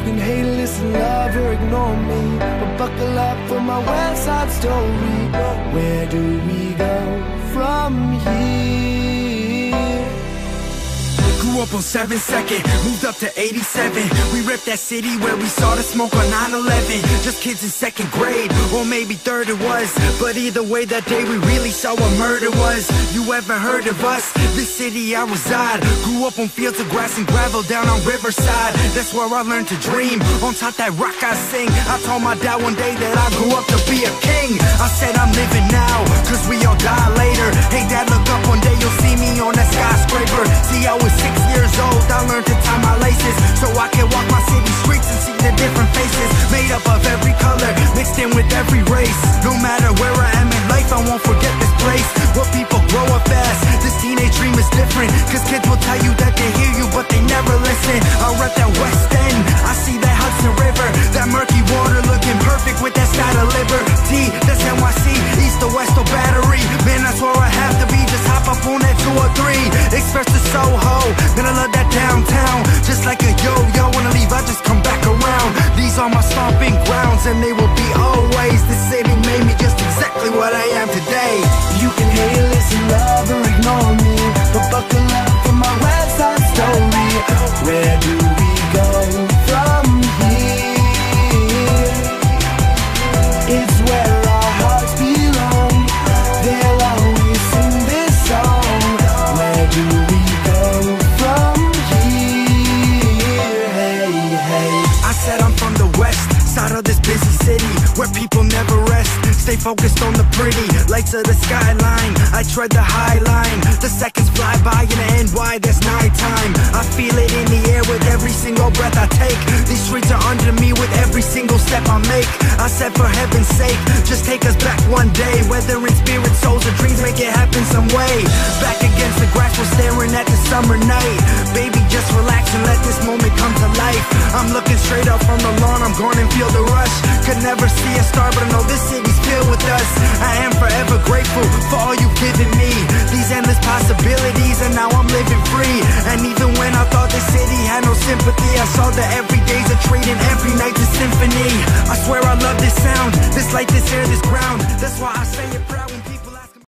can hate, listen, love, or ignore me, but buckle up for my West Side Story. Where do we go from here? Grew up on 7th, 2nd, moved up to 87. We ripped that city where we saw the smoke on 9/11. Just kids in 2nd grade, or maybe 3rd it was. But either way, that day we really saw what murder was. You ever heard of us? This city I reside. Grew up on fields of grass and gravel down on Riverside. That's where I learned to dream. On top that rock I sing. I told my dad one day that I grew up to be a king. I said I'm living now, cause we all die later. Hey dad, look up, one day you'll see me on that skyscraper. See, I was 6 years old, I learned to tie my laces, so I can walk my city streets and see the different faces, made up of every color, mixed in with every race. No matter where I am in life, I won't forget this place, where people grow up fast. This teenage dream is different, cause kids will tell you that they hear you, but they never listen. I rep that West End, I see that Hudson River, that murky water looking perfect with that side of Liberty. That's NYC, East or West or Battery. Man, that's where I have to be, just hop up on that 2 or 3. Express to Soho, then I love that downtown. Just like a yo-yo, wanna leave, I just come back around. These are my stomping grounds, and they will be always. The city made me just exactly what I am today. You can hate, listen, love, or ignore me, but buckle up for my West Side Story. Where do we go from here? It's where our hearts belong. They'll always sing this song. Where do we go from here? Hey, hey. I said I'm from the west side of this busy city, where people never rest. Stay focused on the pretty lights of the skyline. I tread the high line. The seconds fly by in the NY, that's nighttime. I feel it in the air with every single breath I take. These streets are under me with every single step I make. I said for heaven's sake, just take us back one day. Whether in spirit, souls, or dreams, make it happen some way. Back against the grass, we're staring at the summer night. Baby, just relax and let this moment come to life. I'm looking straight up from the lawn, I'm going and feel the rush. Could never see a star, but I know this city's filled with us. I am forever grateful for all you've given me, these endless possibilities, and now I'm living free. And even when I thought the city had no sympathy, I saw that every day's a treat and every night's a symphony. I swear I love this sound, this light, this air, this ground. That's why I say it proud when